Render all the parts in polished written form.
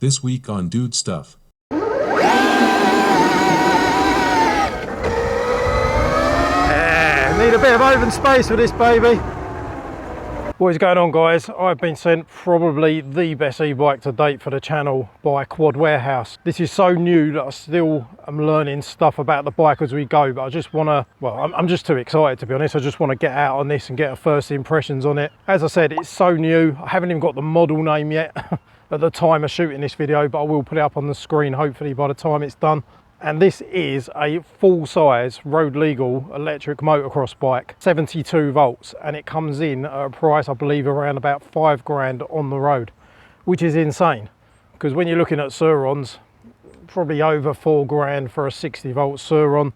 This week on Dude Stuff. Yeah, need a bit of open space for this baby. What is going on, guys? I've been sent probably the best e-bike to date for the channel by Quad Warehouse. This is so new that I still am learning stuff about the bike as we go, but I just want to, well, I'm just too excited to be honest. I just want to get out on this and get a first impressions on it. As I said, it's so new. I haven't even got the model name yet at the time of shooting this video, but I will put it up on the screen hopefully by the time it's done. And this is a full-size road legal electric motocross bike, 72 volts, and it comes in at a price I believe around about 5 grand on the road, which is insane because when you're looking at Sur-Rons, probably over 4 grand for a 60 volt Sur-Ron.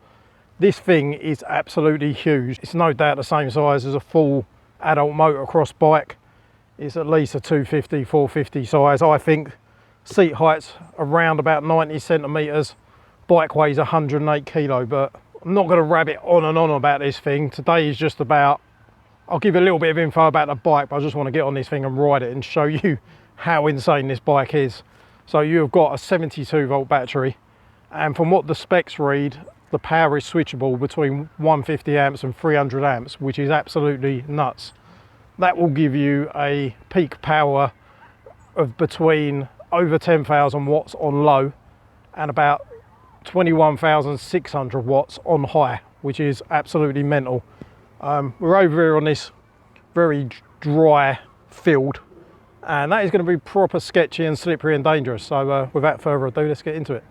This thing is absolutely huge. It's no doubt the same size as a full adult motocross bike. It's at least a 250, 450 size. I think seat height's around about 90 centimeters. Bike weighs 108 kilo, but I'm not going to rabbit on and on about this thing. Today is just about, I'll give you a little bit of info about the bike, but I just want to get on this thing and ride it and show you how insane this bike is. So you've got a 72 volt battery, and from what the specs read, the power is switchable between 150 amps and 300 amps, which is absolutely nuts. That will give you a peak power of between over 10,000 watts on low and about 21,600 watts on high, which is absolutely mental. We're over here on this very dry field, and that is going to be proper sketchy and slippery and dangerous. So without further ado, let's get into it.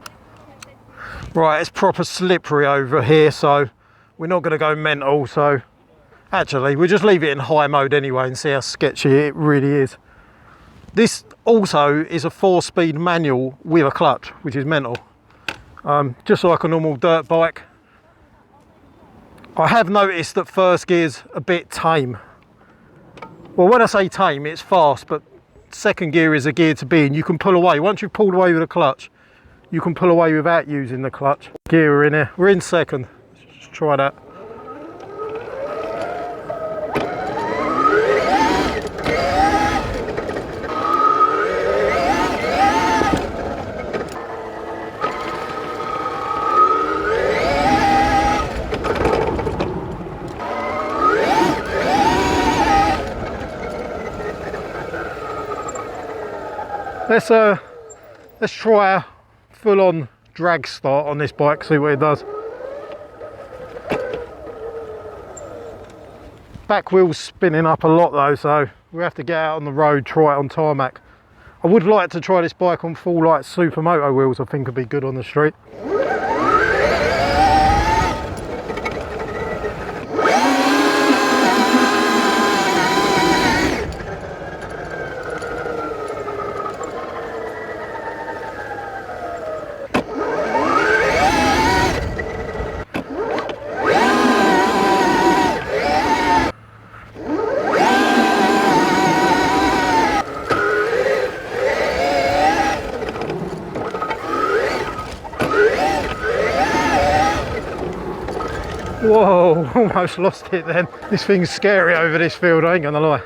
Right, it's proper slippery over here, so we're not going to go mental. So actually, we'll just leave it in high mode anyway and see how sketchy it really is. This also is a 4-speed manual with a clutch, which is mental. Just like a normal dirt bike. I have noticed that first gear's a bit tame. Well, when I say tame, it's fast, but second gear is a gear to be in. You can pull away. Once you've pulled away with a clutch, you can pull away without using the clutch. Gear in here. We're in second. Let's try that. Let's try a full-on drag start on this bike, see what it does. Back wheel's spinning up a lot though, so we have to get out on the road, try it on tarmac. I would like to try this bike on full like supermoto wheels. I think would be good on the street. Whoa, almost lost it then. This thing's scary over this field, I ain't gonna lie.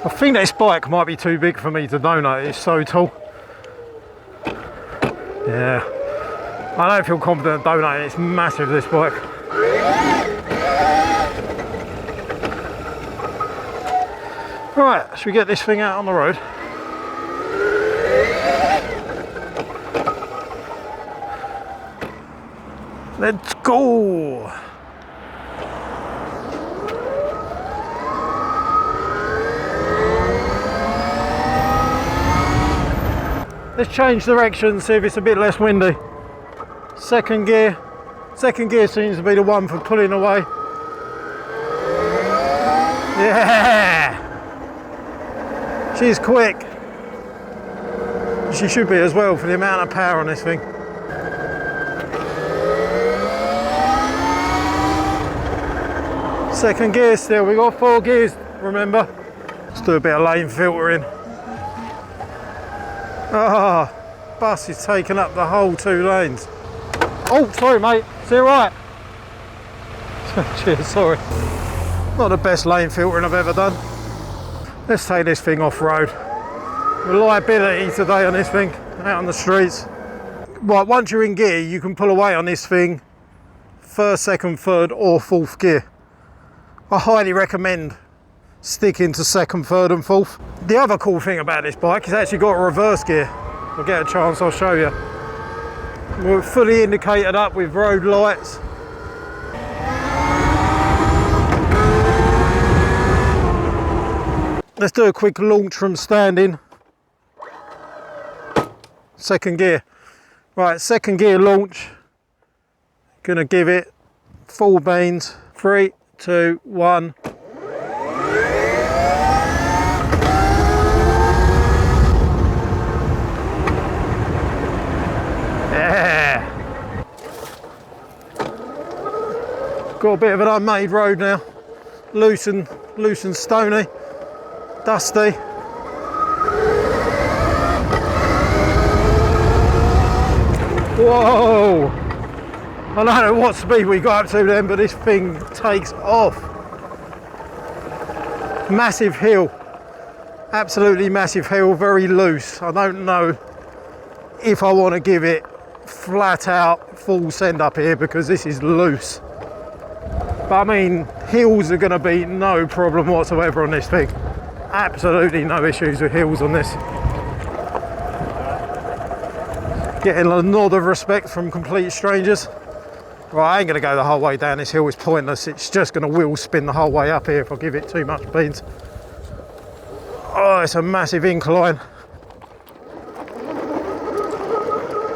I think this bike might be too big for me to donate, it's so tall. Yeah. I don't feel confident donating, it's massive this bike. Right, should we get this thing out on the road? Let's go! Let's change direction, see if it's a bit less windy. Second gear seems to be the one for pulling away. Yeah! She's quick. She should be as well for the amount of power on this thing. Second gear still, we got 4 gears, remember? Let's do a bit of lane filtering. Ah, bus is taking up the whole 2 lanes. Oh, sorry mate, is it right? Cheers, sorry. Not the best lane filtering I've ever done. Let's take this thing off-road. Reliability today on this thing, out on the streets. Right, once you're in gear, you can pull away on this thing, 1st, 2nd, 3rd or 4th gear. I highly recommend sticking to 2nd, 3rd and 4th. The other cool thing about this bike is it's actually got a reverse gear. If I get a chance, I'll show you. We're fully indicated up with road lights. Let's do a quick launch from standing. 2nd gear. Right, 2nd gear launch. Gonna give it full beans. 3, 2, 1. Yeah. Got a bit of an unmade road now. Loose and stony. Dusty. Whoa! I don't know what speed we got up to then, but this thing takes off. Massive hill. Absolutely massive hill, very loose. I don't know if I want to give it flat out full send up here because this is loose. But I mean, hills are going to be no problem whatsoever on this thing. Absolutely no issues with hills on this. Getting a nod of respect from complete strangers. Right, I ain't going to go the whole way down this hill, it's pointless. It's just going to wheel spin the whole way up here if I give it too much beans. Oh, it's a massive incline.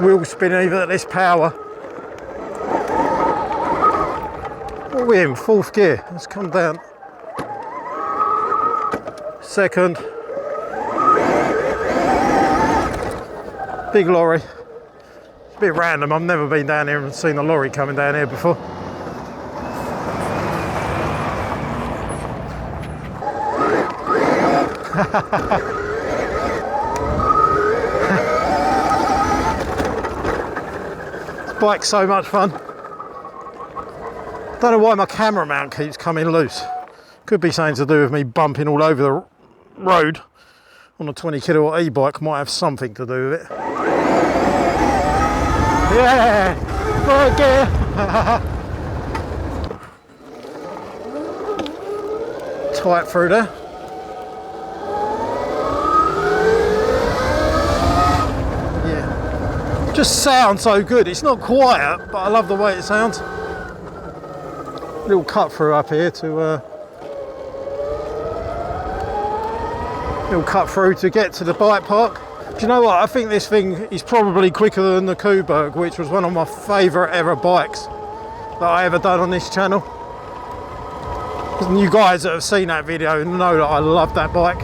Wheel spin even at this power. What are we in? 4th gear. Let's come down. 2nd. Big lorry. It's a bit random. I've never been down here and seen a lorry coming down here before. This bike's so much fun. Don't know why my camera mount keeps coming loose. Could be something to do with me bumping all over the road on a 20kW e-bike. Might have something to do with it. Yeah, right gear. Tight through there. Yeah, just sounds so good. It's not quiet, but I love the way it sounds. Little cut through up here to get to the bike park. Do you know what? I think this thing is probably quicker than the Kuberg, which was one of my favourite ever bikes that I ever done on this channel. And you guys that have seen that video know that I love that bike.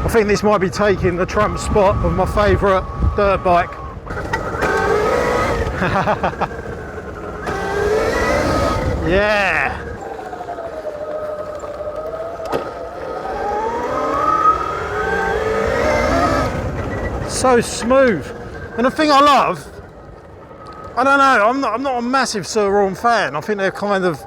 I think this might be taking the trump spot of my favourite dirt bike. Yeah. So smooth. And the thing I love, I don't know, I'm not a massive Sur-Ron fan. I think they're kind of, I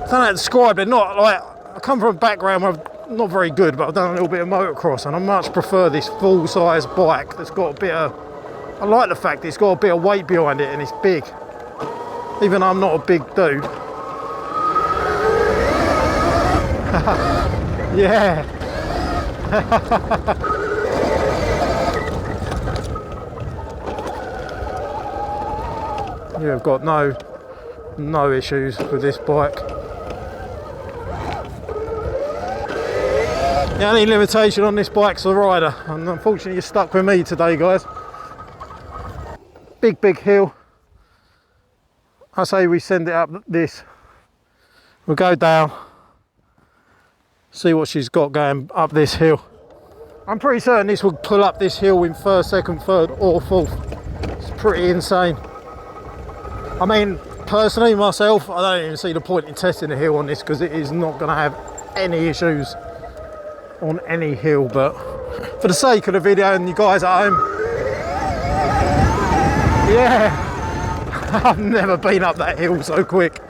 don't know how to describe it, not like, I come from a background where I'm not very good, but I've done a little bit of motocross and I much prefer this full-size bike that's got a bit of, I like the fact it's got a bit of weight behind it and it's big. Even though I'm not a big dude. Yeah. Yeah, I've got no issues with this bike. The only limitation on this bike's the rider, and unfortunately you're stuck with me today, guys. Big hill. I say we send it up this. We'll go down, see what she's got going up this hill. I'm pretty certain this will pull up this hill in 1st, 2nd, 3rd or 4th. It's pretty insane. I mean, Personally, myself, I don't even see the point in testing the hill on this because it is not going to have any issues on any hill. But for the sake of the video and you guys at home, yeah, I've never been up that hill so quick.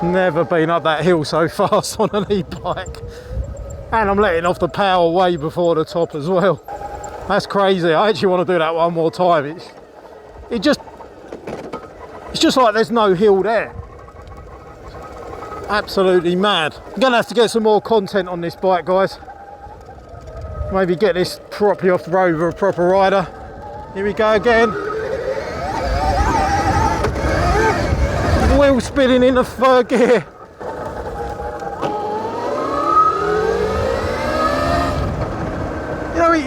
Never been up that hill so fast on an e-bike. And I'm letting off the power way before the top as well. That's crazy. I actually want to do that one more time. It's just like there's no hill there. Absolutely mad. I'm gonna have to get some more content on this bike, guys. Maybe get this properly off the road with a proper rider. Here we go again. Wheel spinning in the third gear.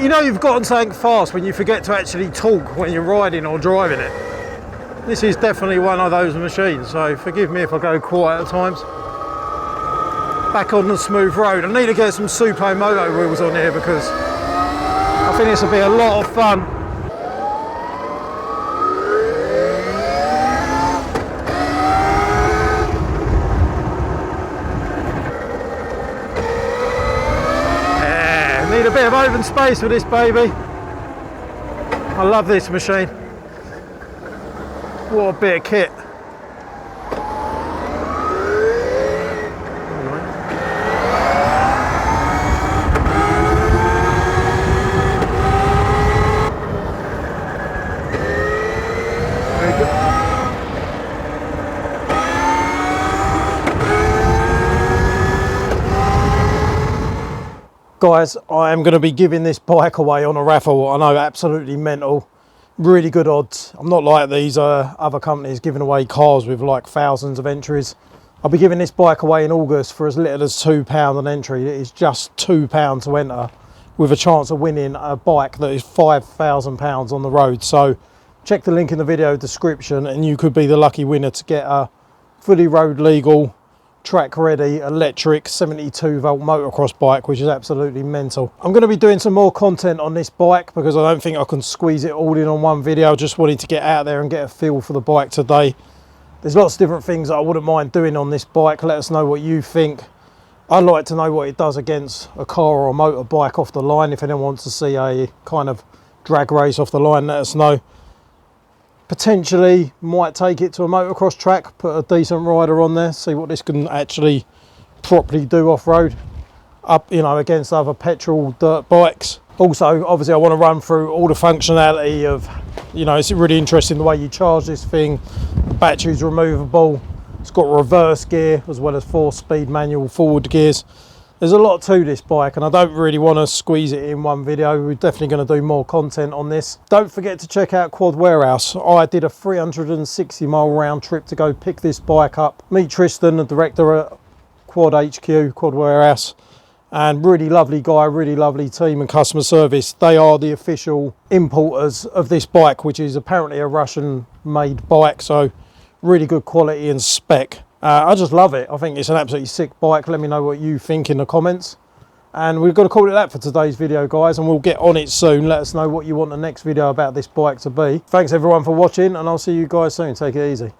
You know you've gotten something fast when you forget to actually talk when you're riding or driving it. This is definitely one of those machines, so forgive me if I go quiet at times. Back on the smooth road. I need to get some Supermoto wheels on here because I think this will be a lot of fun. Yeah, need a bit of open space for this baby. I love this machine. What a bit of kit. Guys, I am going to be giving this bike away on a raffle. I know, absolutely mental. Really good odds. I'm not like these other companies giving away cars with like thousands of entries. I'll be giving this bike away in August for as little as £2 an entry. It is just £2 to enter with a chance of winning a bike that is £5,000 on the road. So check the link in the video description and you could be the lucky winner to get a fully road legal, track ready, electric 72 volt motocross bike, which is absolutely mental. I'm going to be doing some more content on this bike because I don't think I can squeeze it all in on one video. I just wanted to get out there and get a feel for the bike today. There's lots of different things that I wouldn't mind doing on this bike. Let us know what you think. I'd like to know what it does against a car or a motorbike off the line. If anyone wants to see a kind of drag race off the line, let us know. Potentially might take it to a motocross track, put a decent rider on there, see what this can actually properly do off-road up, you know, against other petrol dirt bikes. Also, obviously I want to run through all the functionality of, you know, it's really interesting the way you charge this thing. The battery's removable, it's got reverse gear as well as 4-speed manual forward gears. There's a lot to this bike and I don't really want to squeeze it in one video. We're definitely going to do more content on this. Don't forget to check out Quad Warehouse. I did a 360-mile round trip to go pick this bike up. Meet Tristan, the director at Quad HQ, Quad Warehouse. And really lovely guy, really lovely team and customer service. They are the official importers of this bike, which is apparently a Russian-made bike. So really good quality and spec. I just love it. I think it's an absolutely sick bike. Let me know what you think in the comments. And we've got to call it that for today's video, guys, and we'll get on it soon. Let us know what you want the next video about this bike to be. Thanks everyone for watching, and I'll see you guys soon. Take it easy.